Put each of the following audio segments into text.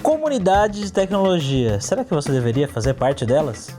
Comunidade de tecnologia, será que você deveria fazer parte delas?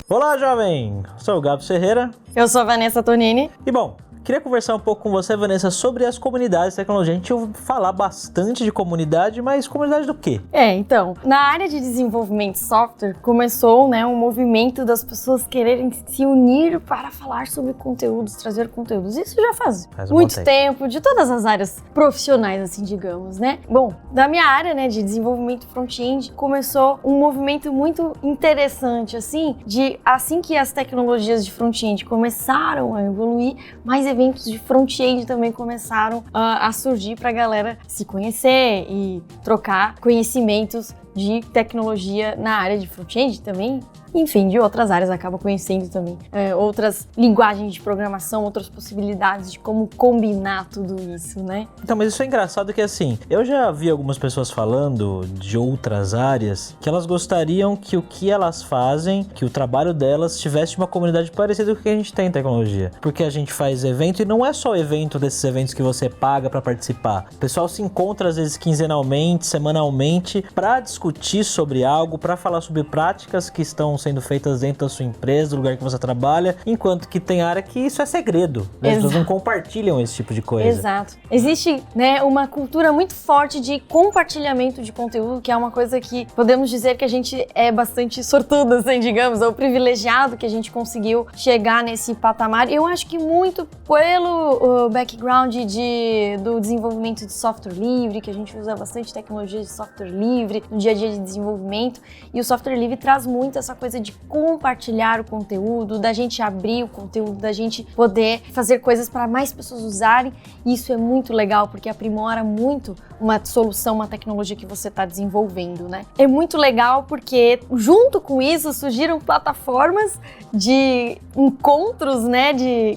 Olá, jovem! Sou o Gabs Ferreira. Eu sou a Vanessa Tonini. E bom, queria conversar um pouco com você, Vanessa, sobre as comunidades de tecnologia. A gente ouve falar bastante de comunidade, mas comunidade do quê? Então, na área de desenvolvimento de software, começou, um movimento das pessoas quererem se unir para falar sobre conteúdos, trazer conteúdos. Isso já faz muito tempo, de todas as áreas profissionais, assim, digamos, né? Bom, da minha área, de desenvolvimento front-end, começou um movimento muito interessante, assim que as tecnologias de front-end começaram a evoluir, mais eventos de front-end também começaram a surgir para a galera se conhecer e trocar conhecimentos de tecnologia na área de front-end também. Enfim, de outras áreas acaba conhecendo também outras linguagens de programação, outras possibilidades de como combinar tudo isso, né? Então, mas isso é engraçado que assim, eu já vi algumas pessoas falando de outras áreas que elas gostariam que o que elas fazem, que o trabalho delas tivesse uma comunidade parecida com o que a gente tem em tecnologia. Porque a gente faz evento e não é só evento desses eventos que você paga para participar. O pessoal se encontra às vezes quinzenalmente, semanalmente, para discutir sobre algo, para falar sobre práticas que estão sendo feitas dentro da sua empresa, do lugar que você trabalha, enquanto que tem área que isso é segredo, né? As pessoas não compartilham esse tipo de coisa. Exato. Existe, uma cultura muito forte de compartilhamento de conteúdo, que é uma coisa que podemos dizer que a gente é bastante sortudo, digamos, ou privilegiado que a gente conseguiu chegar nesse patamar. Eu acho que muito pelo background do desenvolvimento de software livre, que a gente usa bastante tecnologia de software livre no dia a dia de desenvolvimento, e o software livre traz muito essa coisa de compartilhar o conteúdo, da gente abrir o conteúdo, da gente poder fazer coisas para mais pessoas usarem. Isso é muito legal porque aprimora muito uma solução, uma tecnologia que você está desenvolvendo, né? É muito legal porque junto com isso surgiram plataformas de encontros,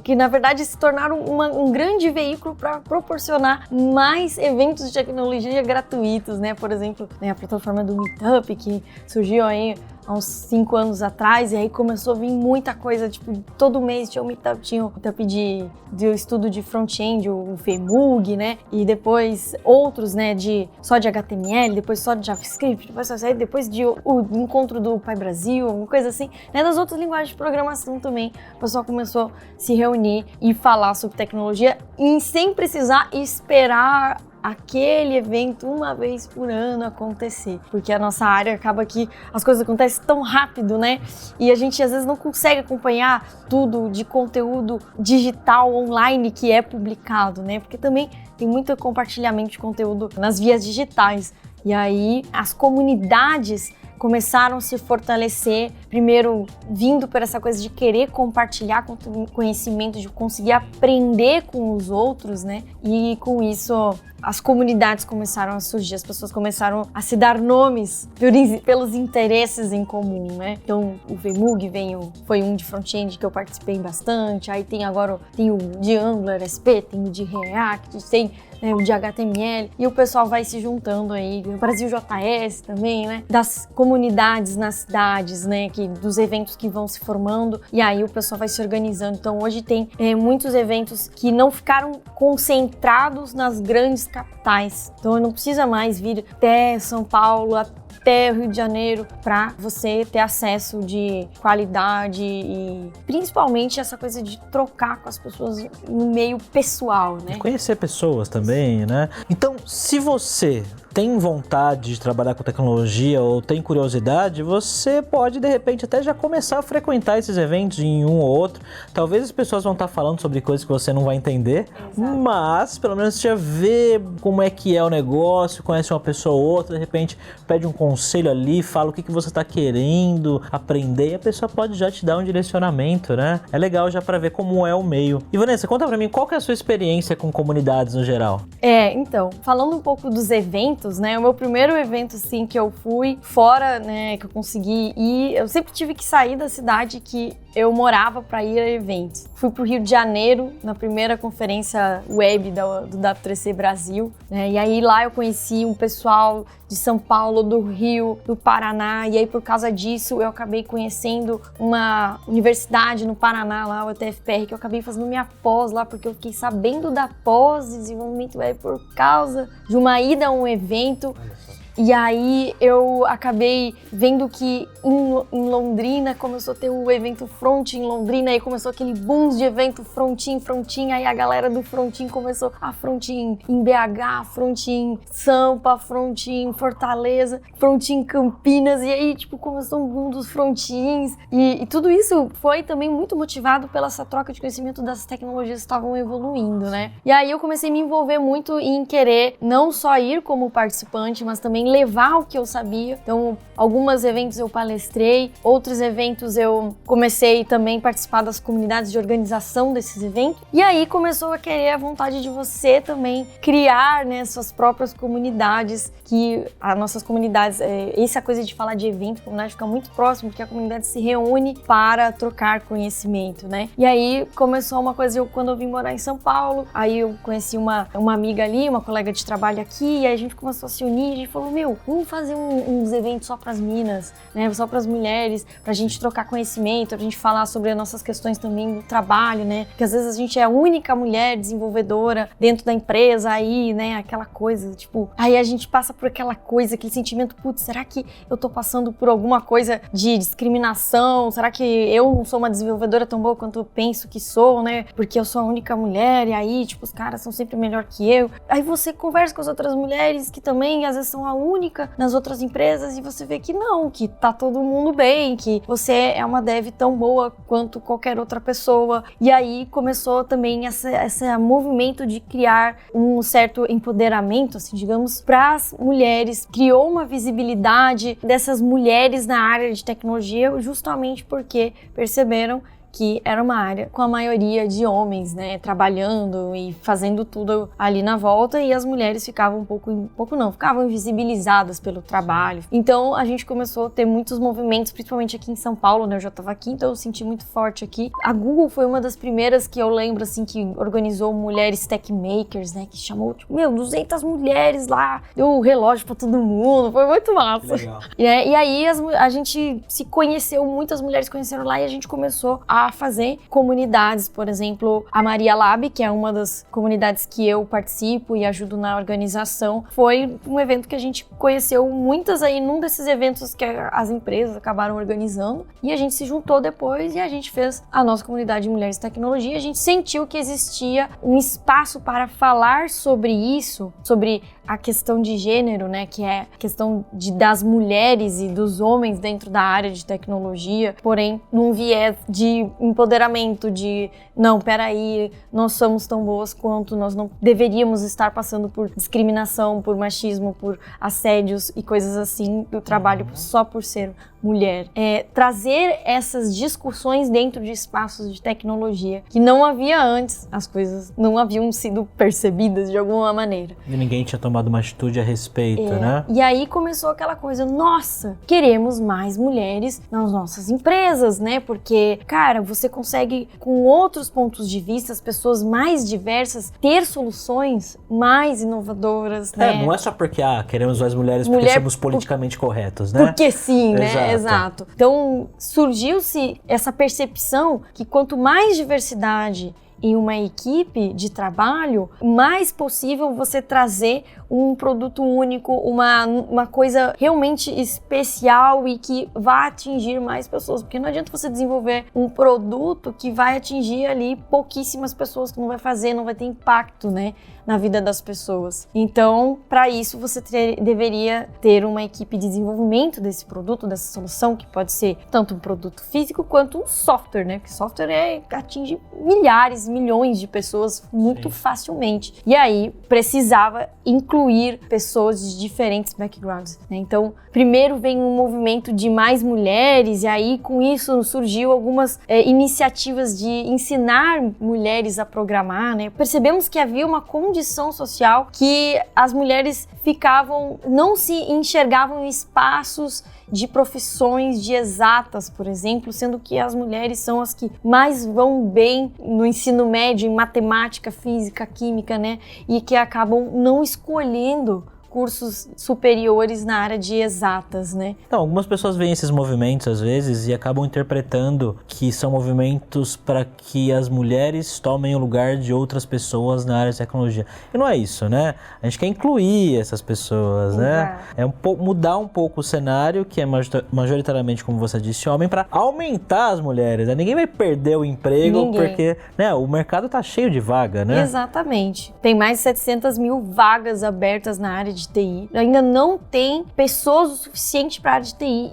que na verdade se tornaram um grande veículo para proporcionar mais eventos de tecnologia gratuitos, né? Por exemplo, a plataforma do Meetup, que surgiu aí há uns 5 anos atrás, e aí começou a vir muita coisa, todo mês tinha um Meetup, de estudo de front-end, o FEMUG, e depois outros, só de HTML, depois só de JavaScript, depois o encontro do Pai Brasil, uma coisa assim, das outras linguagens de programação também, o pessoal começou a se reunir e falar sobre tecnologia sem precisar esperar aquele evento uma vez por ano acontecer, porque a nossa área acaba que as coisas acontecem tão rápido, e a gente às vezes não consegue acompanhar tudo de conteúdo digital online que é publicado, porque também tem muito compartilhamento de conteúdo nas vias digitais, e aí as comunidades começaram a se fortalecer, primeiro vindo por essa coisa de querer compartilhar conhecimento, de conseguir aprender com os outros, e com isso as comunidades começaram a surgir, as pessoas começaram a se dar nomes pelos interesses em comum, Então o VMUG foi um de front-end que eu participei bastante, aí tem o de Angular SP, tem o de React, tem o de HTML, e o pessoal vai se juntando aí, o Brasil JS também, das comunidades nas cidades, dos eventos que vão se formando, e aí o pessoal vai se organizando. Então hoje tem muitos eventos que não ficaram concentrados nas grandes capitais, então não precisa mais vir até São Paulo, até Rio de Janeiro para você ter acesso de qualidade e principalmente essa coisa de trocar com as pessoas no meio pessoal, Conhecer pessoas também, Então, se você tem vontade de trabalhar com tecnologia ou tem curiosidade, você pode, de repente, até já começar a frequentar esses eventos em um ou outro. Talvez as pessoas vão estar falando sobre coisas que você não vai entender, mas pelo menos você já vê como é que é o negócio, conhece uma pessoa ou outra, de repente pede um conselho ali, fala o que você está querendo aprender e a pessoa pode já te dar um direcionamento, É legal já para ver como é o meio. E Vanessa, conta pra mim, qual que é a sua experiência com comunidades no geral? Então, falando um pouco dos eventos, o meu primeiro evento, que eu fui fora, que eu consegui ir, eu sempre tive que sair da cidade que eu morava para ir a eventos. Fui pro Rio de Janeiro na primeira conferência web do W3C Brasil, né? E aí lá eu conheci um pessoal de São Paulo, do Rio, do Paraná, e aí por causa disso eu acabei conhecendo uma universidade no Paraná, lá o UTFPR, que eu acabei fazendo minha pós lá, porque eu fiquei sabendo da pós de desenvolvimento web por causa de uma ida a um evento. E aí eu acabei vendo que em Londrina começou a ter o evento Front em Londrina, aí começou aquele boom de evento Frontin, aí a galera do Frontin começou a Frontin em BH, Frontin em Sampa, Frontin em Fortaleza, Frontin em Campinas, e aí tipo começou um boom dos Frontins, e tudo isso foi também muito motivado pela essa troca de conhecimento das tecnologias que estavam evoluindo, né? E aí eu comecei a me envolver muito em querer não só ir como participante, mas também levar o que eu sabia. Então, alguns eventos eu palestrei, outros eventos eu comecei também a participar das comunidades de organização desses eventos. E aí começou a querer a vontade de você também criar, né, suas próprias comunidades, que as nossas comunidades, essa coisa de falar de evento, a comunidade fica muito próximo, porque a comunidade se reúne para trocar conhecimento, né? E aí começou uma coisa, quando eu vim morar em São Paulo, aí eu conheci uma amiga ali, uma colega de trabalho aqui, e aí a gente começou a se unir, a gente falou, vamos fazer uns eventos só para as minas, né? Só para as mulheres, pra gente trocar conhecimento, pra gente falar sobre as nossas questões também do trabalho, né? Porque às vezes a gente é a única mulher desenvolvedora dentro da empresa aí, né? Aquela coisa, tipo, aí a gente passa por aquela coisa, aquele sentimento, putz, será que eu tô passando por alguma coisa de discriminação? Será que eu sou uma desenvolvedora tão boa quanto eu penso que sou, né? Porque eu sou a única mulher e aí, tipo, os caras são sempre melhor que eu. Aí você conversa com as outras mulheres que também às vezes são a única nas outras empresas e você vê que não, que tá todo mundo bem, que você é uma dev tão boa quanto qualquer outra pessoa. E aí começou também esse movimento de criar um certo empoderamento, assim, digamos, para as mulheres. Criou uma visibilidade dessas mulheres na área de tecnologia justamente porque perceberam que era uma área com a maioria de homens, né, trabalhando e fazendo tudo ali na volta, e as mulheres ficavam ficavam invisibilizadas pelo trabalho. Então a gente começou a ter muitos movimentos, principalmente aqui em São Paulo, né, eu já estava aqui, então eu senti muito forte aqui. A Google foi uma das primeiras que eu lembro, assim, que organizou mulheres tech makers, né, que chamou, tipo, 200 mulheres lá, deu relógio pra todo mundo, foi muito massa. Legal. E aí a gente se conheceu, muitas mulheres conheceram lá, e a gente começou a fazer comunidades, por exemplo, a Maria Lab, que é uma das comunidades que eu participo e ajudo na organização, foi um evento que a gente conheceu muitas aí num desses eventos que as empresas acabaram organizando, e a gente se juntou depois e a gente fez a nossa comunidade de Mulheres de Tecnologia. A gente sentiu que existia um espaço para falar sobre isso, sobre a questão de gênero, né, que é a questão das mulheres e dos homens dentro da área de tecnologia, porém num viés de empoderamento, de não, peraí, nós somos tão boas quanto, nós não deveríamos estar passando por discriminação, por machismo, por assédios e coisas assim do trabalho só por ser mulher. Trazer essas discussões dentro de espaços de tecnologia que não havia antes, as coisas não haviam sido percebidas de alguma maneira. E ninguém tinha tomado uma atitude a respeito, né? E aí começou aquela coisa, nossa, queremos mais mulheres nas nossas empresas, né? Porque, cara, você consegue, com outros pontos de vista, as pessoas mais diversas, ter soluções mais inovadoras, né? Não é só porque, queremos mais mulheres porque somos politicamente corretos, né? Porque sim, né? Exato. Então, surgiu-se essa percepção que quanto mais diversidade em uma equipe de trabalho, mais possível você trazer um produto único, uma coisa realmente especial e que vai atingir mais pessoas, porque não adianta você desenvolver um produto que vai atingir ali pouquíssimas pessoas, que não vai ter impacto, né, na vida das pessoas. Então, para isso, você deveria ter uma equipe de desenvolvimento desse produto, dessa solução, que pode ser tanto um produto físico quanto um software, né, porque software atinge milhares, milhões de pessoas muito facilmente. E aí, precisava incluir pessoas de diferentes backgrounds, né? Então, primeiro vem um movimento de mais mulheres, e aí com isso surgiu algumas iniciativas de ensinar mulheres a programar, né? Percebemos que havia uma condição social que as mulheres não se enxergavam em espaços de profissões de exatas, por exemplo, sendo que as mulheres são as que mais vão bem no ensino médio, em matemática, física, química, né? E que acabam não escolhendo cursos superiores na área de exatas, né? Então, algumas pessoas veem esses movimentos às vezes e acabam interpretando que são movimentos para que as mulheres tomem o lugar de outras pessoas na área de tecnologia. E não é isso, né? A gente quer incluir essas pessoas, né? É mudar um pouco o cenário, que é majoritariamente, como você disse, homem, para aumentar as mulheres, né? Ninguém vai perder o emprego porque, né, o mercado tá cheio de vaga, né? Exatamente. Tem mais de 700 mil vagas abertas na área de TI. Ainda não tem pessoas o suficiente para a área de TI.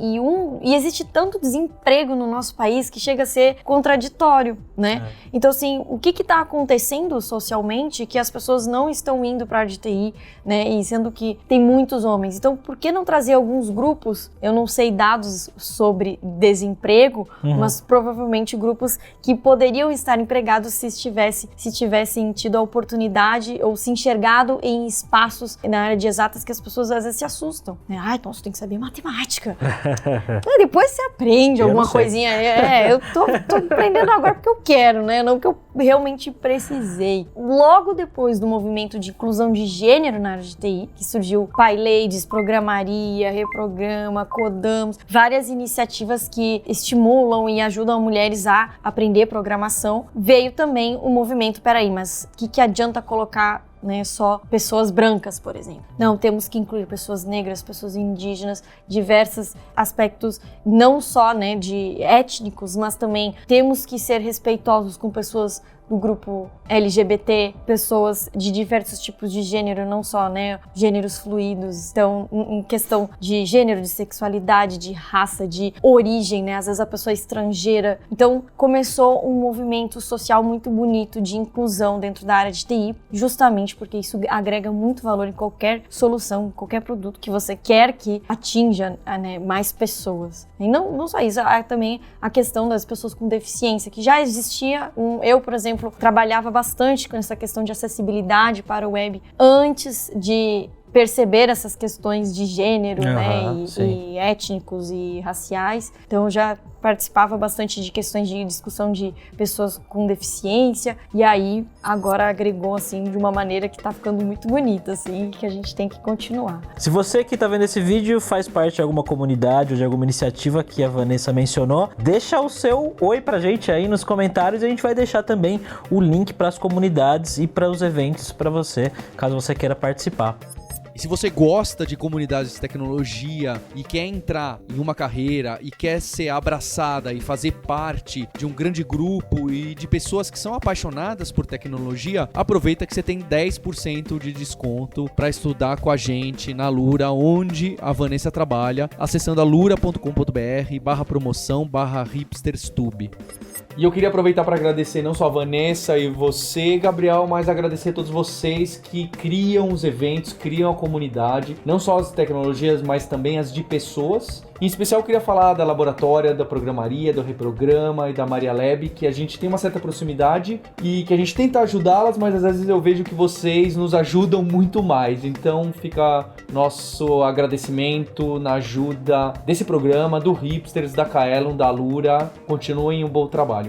E existe tanto desemprego no nosso país que chega a ser contraditório, né? Então, assim, o que está acontecendo socialmente que as pessoas não estão indo para a área de TI, né? E sendo que tem muitos homens. Então, por que não trazer alguns grupos? Eu não sei dados sobre desemprego, mas provavelmente grupos que poderiam estar empregados se tivessem tido a oportunidade ou se enxergado em espaços na área de exatas que as pessoas às vezes se assustam. Ai, então você tem que saber matemática. Depois você aprende alguma coisinha. Eu tô aprendendo agora porque eu quero, né? Não porque eu realmente precisei. Logo depois do movimento de inclusão de gênero na área de TI, que surgiu PyLadies, Programaria, Reprograma, Codamos, várias iniciativas que estimulam e ajudam mulheres a aprender programação, veio também o movimento, peraí, mas o que adianta colocar, né, só pessoas brancas, por exemplo? Não, temos que incluir pessoas negras, pessoas indígenas, diversos aspectos, não só, né, de étnicos, mas também temos que ser respeitosos com pessoas do grupo LGBT, pessoas de diversos tipos de gênero, não só, né, gêneros fluidos. Então, em questão de gênero, de sexualidade, de raça, de origem, né, às vezes a pessoa é estrangeira. Então, começou um movimento social muito bonito de inclusão dentro da área de TI, justamente porque isso agrega muito valor em qualquer solução, em qualquer produto que você quer que atinja, né, mais pessoas. E não só isso, há também a questão das pessoas com deficiência, que já existia. Eu, por exemplo, trabalhava bastante com essa questão de acessibilidade para o web antes de perceber essas questões de gênero, né, e étnicos e raciais. Então, eu já participava bastante de questões de discussão de pessoas com deficiência, e aí agora agregou, assim, de uma maneira que tá ficando muito bonita, assim, que a gente tem que continuar. Se você que tá vendo esse vídeo faz parte de alguma comunidade ou de alguma iniciativa que a Vanessa mencionou, deixa o seu oi pra gente aí nos comentários e a gente vai deixar também o link para as comunidades e para os eventos para você, caso você queira participar. E se você gosta de comunidades de tecnologia e quer entrar em uma carreira e quer ser abraçada e fazer parte de um grande grupo e de pessoas que são apaixonadas por tecnologia, aproveita que você tem 10% de desconto para estudar com a gente na Alura, onde a Vanessa trabalha, acessando alura.com.br/promoção/hipsterstube. E eu queria aproveitar para agradecer não só a Vanessa e você, Gabriel, mas agradecer a todos vocês que criam os eventos, criam a comunidade, não só as tecnologias, mas também as de pessoas. Em especial eu queria falar da Laboratória, da Programaria, do Reprograma e da Maria Lab, que a gente tem uma certa proximidade e que a gente tenta ajudá-las, mas às vezes eu vejo que vocês nos ajudam muito mais. Então fica nosso agradecimento na ajuda desse programa, do Hipsters, da Kaelon, da Alura. Continuem um bom trabalho.